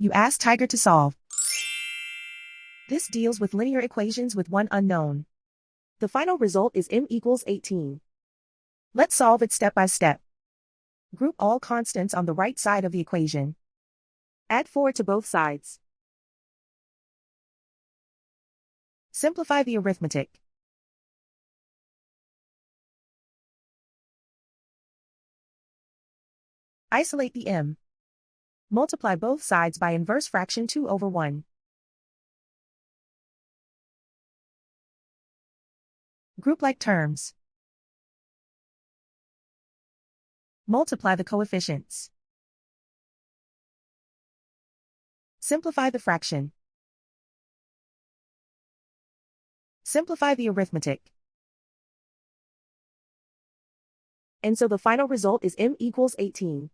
You ask Tiger to solve. This deals with linear equations with one unknown. The final result is m equals 18. Let's solve it step by step. Group all constants on the right side of the equation. Add 4 to both sides. Simplify the arithmetic. Isolate the m. Multiply both sides by inverse fraction 2 over 1. Group like terms. Multiply the coefficients. Simplify the fraction. Simplify the arithmetic. And so the final result is m equals 18.